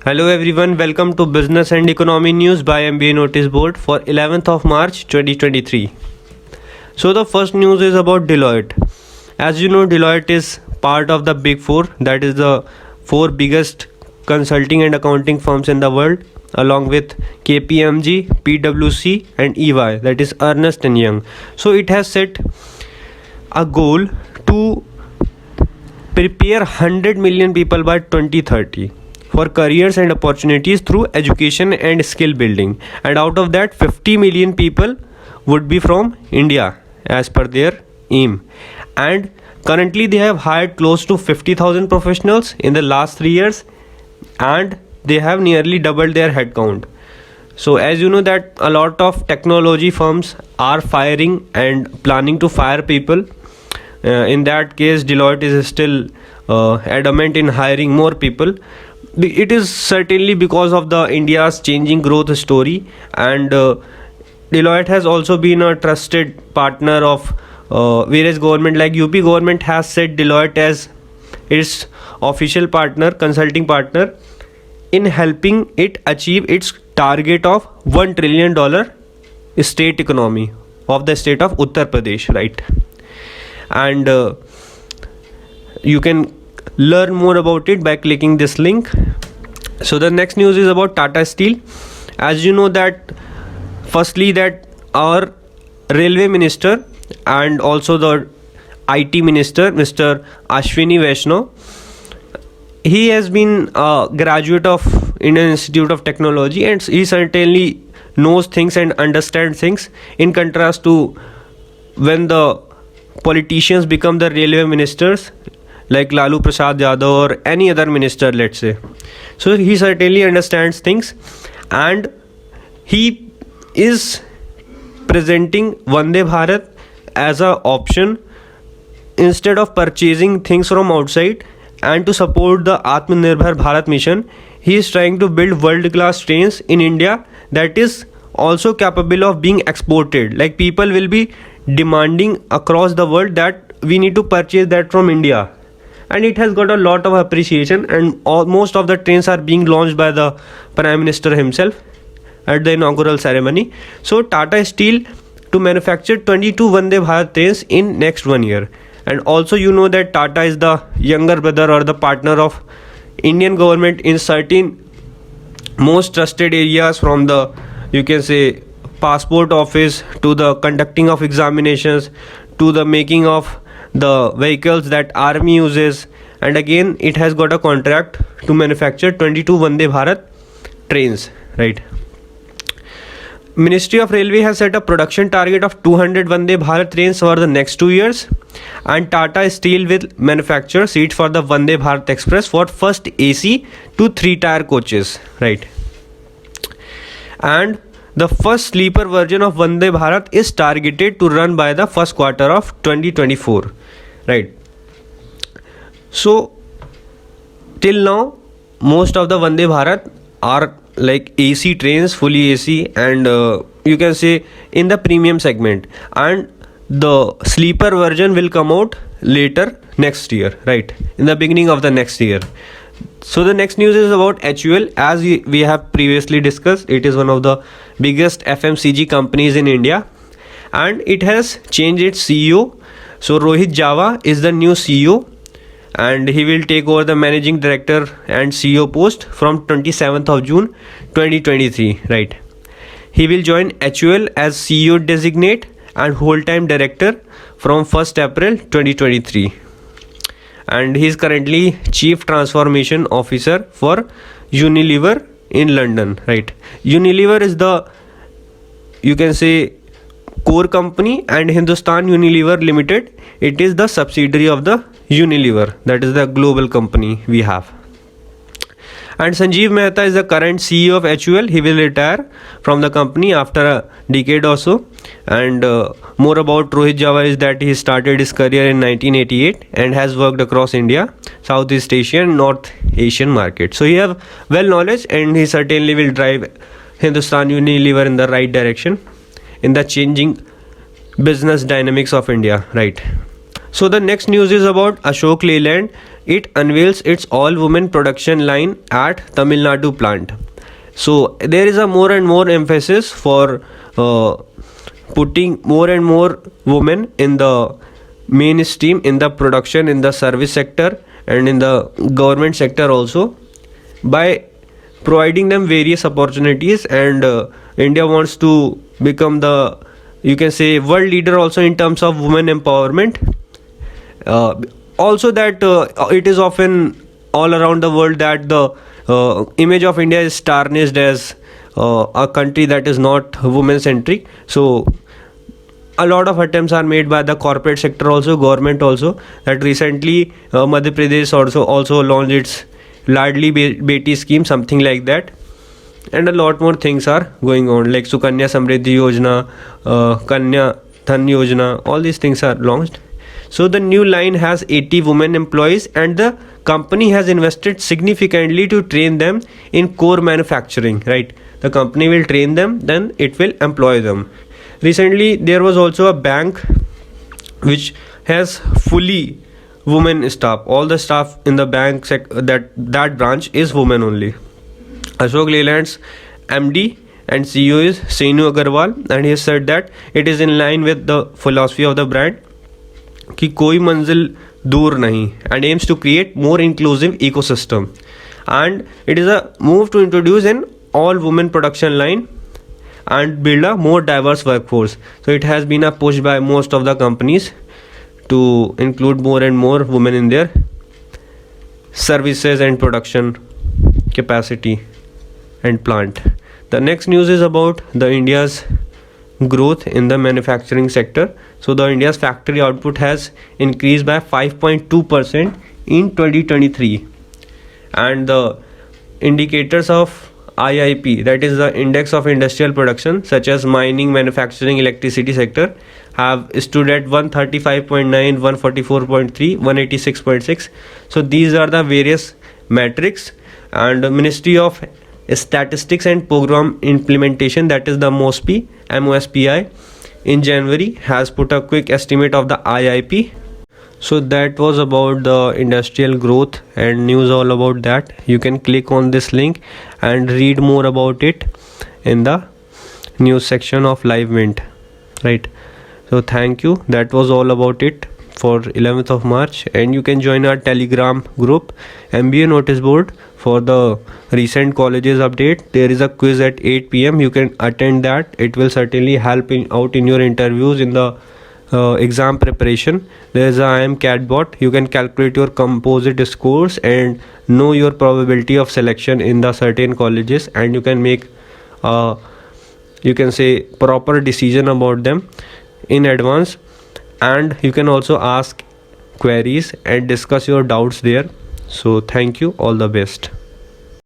Hello everyone, welcome to Business and Economy News by MBA Noticeboard for 11th of March 2023. So the first news is about Deloitte. As you know, Deloitte is part of the Big Four, that is the four biggest consulting and accounting firms in the world, along with KPMG, PwC and EY, that is Ernst & Young. So it has set a goal to prepare 100 million people by 2030 for careers and opportunities through education and skill building, and out of that 50 million people would be from India as per their aim. And currently they have hired close to 50,000 professionals in the last 3 years, and they have nearly doubled their headcount. So as you know that a lot of technology firms are firing and planning to fire people. In that case, Deloitte is still adamant in hiring more people. It is certainly because of the India's changing growth story, and Deloitte has also been a trusted partner of various government, like UP government has set Deloitte as its official partner, consulting partner, in helping it achieve its target of $1 trillion state economy of the state of Uttar Pradesh, right? And you can learn more about it by clicking this link. So the next news is about Tata Steel. As you know that firstly that our railway minister and also the IT minister, Mr. Ashwini Vaishnaw, he has been a graduate of Indian Institute of Technology, and he certainly knows things and understands things, in contrast to when the politicians become the railway ministers like Lalu Prasad Yadav or any other minister, let's say. So he certainly understands things, and he is presenting Vande Bharat as an option instead of purchasing things from outside. And to support the Atmanirbhar Bharat mission, he is trying to build world-class trains in India that is also capable of being exported. Like, people will be demanding across the world that we need to purchase that from India, and it has got a lot of appreciation, and most of the trains are being launched by the Prime Minister himself at the inaugural ceremony. So Tata Steel to manufacture 22 Vande Bharat trains in next 1 year. And also you know that Tata is the younger brother or the partner of Indian government in certain most trusted areas, from the, you can say, passport office to the conducting of examinations to the making of the vehicles that army uses. And again it has got a contract to manufacture 22 Vande Bharat trains, right? Ministry of Railway has set a production target of 200 Vande Bharat trains for the next 2 years, and Tata Steel will manufacture seats for the Vande Bharat Express for first AC to 3-tier coaches, right? And the first sleeper version of Vande Bharat is targeted to run by the first quarter of 2024, right? So till now most of the Vande Bharat are like AC trains, fully AC, and you can say in the premium segment, and the sleeper version will come out later next year, right, in the beginning of the next year. So the next news is about HUL. As we have previously discussed, it is one of the biggest FMCG companies in India, and it has changed its CEO. So Rohit Java is the new CEO, and he will take over the managing director and CEO post from 27th of June 2023, right? He will join HUL as CEO designate and whole-time director from 1st April 2023. And he is currently Chief Transformation Officer for Unilever in London, right? Unilever is the, you can say, core company, and Hindustan Unilever Limited, it is the subsidiary of the Unilever, that is the global company we have. And Sanjeev Mehta is the current CEO of HUL. He will retire from the company after a decade or so. And more about Rohit Java is that he started his career in 1988 and has worked across India, Southeast Asia and North Asian markets. So he have well knowledge, and he certainly will drive Hindustan Unilever in the right direction in the changing business dynamics of India, right? So the next news is about Ashok Leyland. it unveils its all-women production line at Tamil Nadu plant. So there is a more and more emphasis for putting more and more women in the mainstream in the production, in the service sector, and in the government sector also, by providing them various opportunities. And India wants to become the, you can say, world leader also in terms of women empowerment. Also that it is often all around the world that the image of India is tarnished as a country that is not women centric. So a lot of attempts are made by the corporate sector also, government also, that recently Madhya Pradesh also launched its Ladli Beti scheme, something like that. And a lot more things are going on, like Sukanya Samriddhi Yojana, Kanya Dhan Yojana, all these things are launched. So the new line has 80 women employees, and the company has invested significantly to train them in core manufacturing, right? The company will train them, then it will employ them. Recently there was also a bank which has fully women staff. All the staff in the bank that branch is women only. Ashok Leyland's MD and CEO is Seenu Agarwal, and he has said that it is in line with the philosophy of the brand कि कोई मंजिल दूर नहीं, and aims to create more inclusive ecosystem. And it is a move to introduce an all women production line and build a more diverse workforce. So it has been a push by most of the companies to include more and more women in their services and production capacity and plant. The next news is about the India's growth in the manufacturing sector. So the India's factory output has increased by 5.2% in 2023, and the indicators of IIP, that is the Index of Industrial Production, such as mining, manufacturing, electricity sector, have stood at 135.9, 144.3, 186.6. So these are the various metrics, and the Ministry of Statistics and Program Implementation, that is the MOSPI, in January has put a quick estimate of the IIP. So that was about the industrial growth and news all about that. You can click on this link and read more about it in the news section of Live Mint, right? So thank you. That was all about it for 11th of March, and you can join our Telegram group MBA Notice Board for the recent colleges update. There is a quiz at 8 p.m. You can attend that. It will certainly help out in your interviews, in the exam preparation. There is a IM Catbot. You can calculate your composite scores and know your probability of selection in the certain colleges, and you can make you can say proper decision about them in advance. And you can also ask queries and discuss your doubts there. So thank you, all the best.